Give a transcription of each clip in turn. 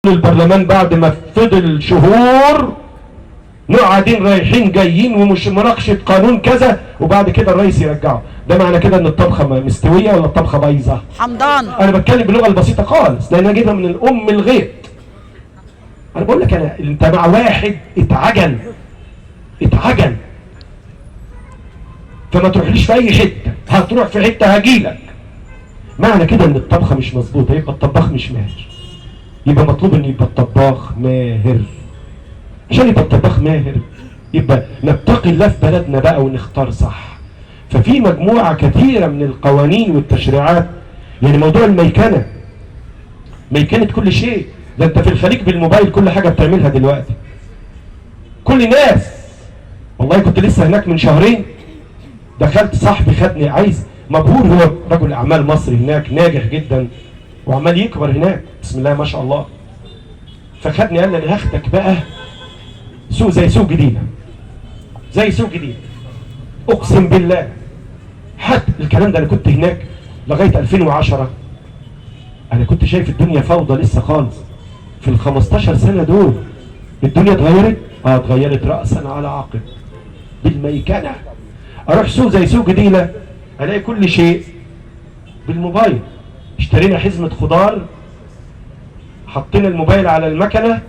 البرلمان بعد ما فضل شهور قاعدين رايحين جايين ومش مناقشه قانون كذا، وبعد كده الرئيس يرجعه. ده معنى كده ان الطبخه مستويه ولا الطبخه بايظه؟ حمضان. انا بتكلم باللغه البسيطه خالص، لان انا جايبها من الام الغيط. انا بقول لك انت مع واحد اتعجن فما تروحليش في اي حته، هتروح في حته هجيلك. معنى كده ان الطبخه مش مظبوطه، يبقى الطباخ مش ماهر. يبقى مطلوب ان يبقى الطباخ ماهر. عشان يبقى الطباخ ماهر يبقى نتقي الله في بلدنا بقى ونختار صح. ففي مجموعه كثيره من القوانين والتشريعات، يعني موضوع الميكنه، ميكنه كل شيء. ده انت في الخليج بالموبايل كل حاجه بتعملها دلوقتي. كل الناس، والله كنت لسه هناك من شهرين، دخلت صاحبي خدني، عايز مبهور، هو رجل اعمال مصري هناك ناجح جدا وعمال يكبر هناك بسم الله ما شاء الله. فخدني قال لي انا هاخدك بقى سوق زي سوق جديده، زي سوق جديد، اقسم بالله. حتى الكلام ده انا كنت هناك لغايه 2010، انا كنت شايف الدنيا فوضى لسه خالص. في ال 15 سنه دول الدنيا اتغيرت، اتغيرت راسا على عقب بالميكنه. اروح سوق زي سوق جديده الاقي كل شيء بالموبايل. اشترينا حزمه خضار، حطينا الموبايل على المكنه،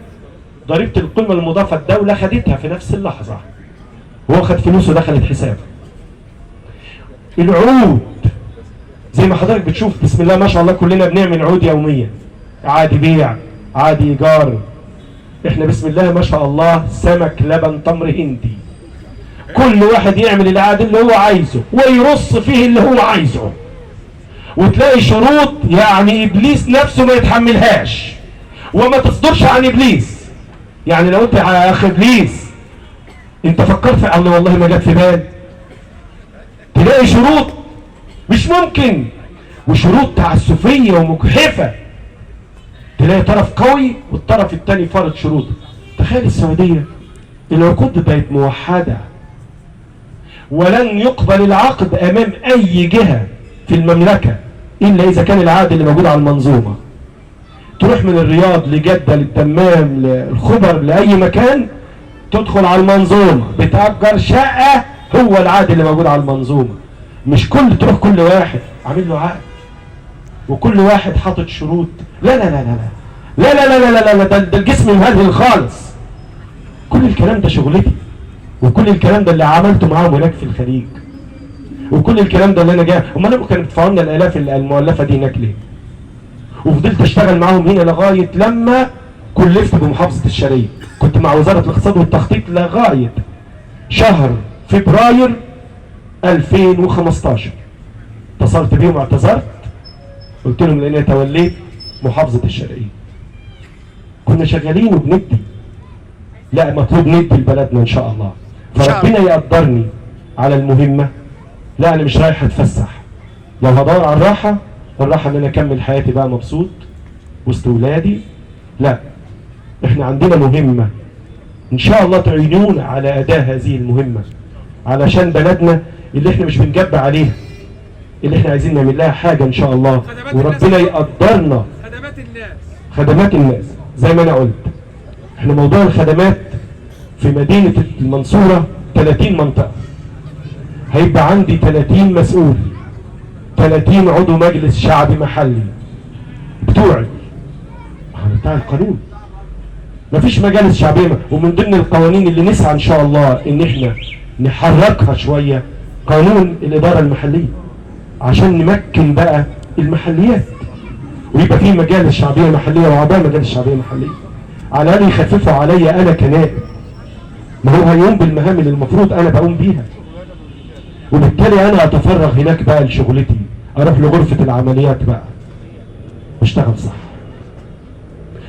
ضريبه القيمه المضافه الدوله خدتها في نفس اللحظه، هو خد فلوسه دخلت حسابه. العقود زي ما حضرتك بتشوف بسم الله ما شاء الله، كلنا بنعمل عقود يوميا، عادي بيع عادي ايجار. احنا بسم الله ما شاء الله سمك لبن تمر هندي، كل واحد يعمل العقد اللي هو عايزه ويرص فيه اللي هو عايزه، وتلاقي شروط يعني ابليس نفسه ما يتحملهاش وما تصدرش عن ابليس. يعني لو انت يا اخي ابليس انت فكرت في الله والله ما جت في بال، تلاقي شروط مش ممكن، وشروط تعسفيه ومجحفه. تلاقي طرف قوي والطرف الثاني فرض شروط. تخيل السعوديه العقود بقت موحده، ولن يقبل العقد امام اي جهه في المملكه الا اذا كان العقد اللي موجود على المنظومه. تروح من الرياض لجده للدمام للخبر لاي مكان، تدخل على المنظومه بتأجر شقه، هو العقد اللي موجود على المنظومه. مش تروح كل واحد عامل له عقد وكل واحد حاطط شروط. لا لا لا لا لا لا لا لا لا لا، ده الجسم مهلهل خالص. كل الكلام ده شغلتي، وكل الكلام ده اللي عملته معاهم هناك في الخليج، وكل الكلام ده اللي انا جاي. امال كانوا بيدفعوا لنا الالاف المؤلفه دي هناك ليه؟ وفضلت اشتغل معاهم هنا لغايه لما كلفت بمحافظه الشرقيه. كنت مع وزاره الاقتصاد والتخطيط لغايه شهر فبراير 2015. اتصلت بيهم واعتذرت، قلت لهم لاني توليت محافظه الشرقيه. كنا شغالين وبندي، لا مطلوب ندي لبلدنا ان شاء الله. فربنا يقدرني على المهمه. لا انا مش رايح اتفسح، لو هدور على الراحه ان انا اكمل حياتي بقى مبسوط وسط ولادي. لا احنا عندنا مهمه ان شاء الله تعينونا على اداء هذه المهمه، علشان بلدنا اللي احنا مش بنجب عليها، اللي احنا عايزين نعمل لها حاجه ان شاء الله، وربنا يقدرنا. خدمات الناس زي ما انا قلت. احنا موضوع الخدمات في مدينه المنصوره 30 منطقه، هيبقى عندي 30 مسؤول، 30 عضو مجلس شعبي محلي بتوعي بتاع القانون. مفيش مجالس شعبيه، ومن ضمن القوانين اللي نسعى ان شاء الله ان احنا نحركها شويه قانون الاداره المحليه، عشان نمكن بقى المحليات ويبقى في مجالس شعبيه محليه واعضاء مجالس شعبيه محليه، على الاقل يخففوا عليا انا كنائب. ما هو هيقوم بالمهام اللي المفروض انا بقوم بيها، وبالتالي انا اتفرغ هناك بقى لشغلتي، اروح لغرفه العمليات بقى واشتغل صح.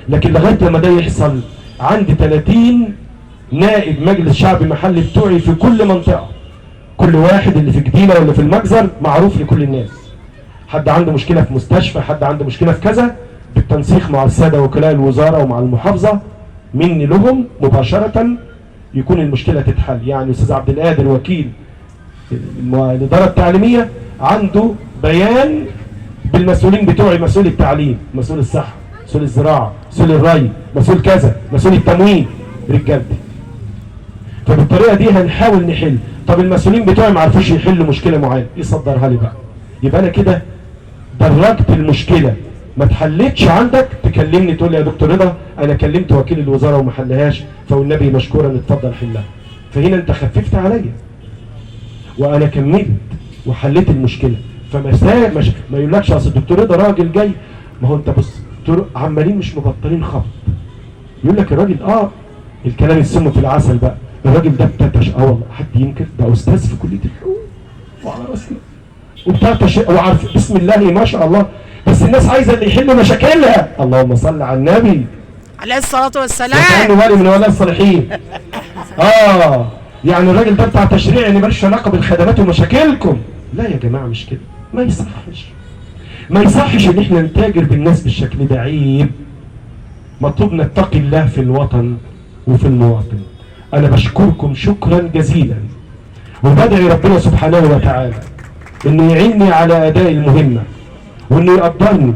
لكن لغايه لما ده يحصل عندي 30 نائب مجلس شعبي محلي بتوعي في كل منطقه، كل واحد اللي في جدينه ولا في المجزر معروف لكل الناس. حد عنده مشكله في مستشفى، حد عنده مشكله في كذا، بالتنسيق مع الساده وكلاء الوزاره ومع المحافظه مني لهم مباشره يكون المشكله تتحل. يعني استاذ عبد القادر وكيل الاداره التعليميه عنده بيان بالمسؤولين بتوعي، مسؤول التعليم، مسؤول الصحه، مسؤول الزراعه، مسؤول الري، مسؤول كذا، مسؤول التموين، رجالتي. فبالطريقه دي هنحاول نحل. طب المسؤولين بتوعي ما عرفوش يحلوا مشكله معينه، يصدرها لي بقى. يبقى انا كده درجت المشكله، ما اتحلتش عندك تكلمني تقول لي يا دكتور رضا انا كلمت وكيل الوزاره وما حلهاش، فوالنبي مشكورا اتفضل حلها. فهنا انت خففت عليا وانا كملت وحليت المشكله. ما يقولكش اصل الدكتور رضا راجل جاي. ما هو انت بص عمالين مش مبطلين خبط. يقول لك الراجل الكلام السم في العسل بقى، الراجل ده بتاع والله حد ينكر، ده استاذ في كليه الحقوق وعلى راسنا وبتاع وعارف بسم الله ما شاء الله، بس الناس عايزه اللي يحل مشاكلها. اللهم صل على النبي عليه الصلاه والسلام. كانوا ولي من ولاء الصالحين. يعني الراجل ده بتاع تشريع يعني مالوش علاقه بالخدمات ومشاكلكم. لا يا جماعه مش كده، ما يصحش. ما يصحش ان احنا نتاجر بالناس بالشكل ده، عيب. مطلوب نتقي الله في الوطن وفي المواطن. انا بشكركم شكرا جزيلا وبدعي ربنا سبحانه وتعالى انه يعيني على اداء المهمه، وانه يقدرني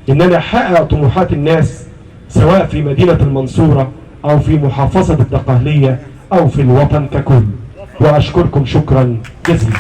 ان انا احقق طموحات الناس سواء في مدينه المنصوره او في محافظه الدقهليه او في الوطن ككل. واشكركم شكرا جزيلا.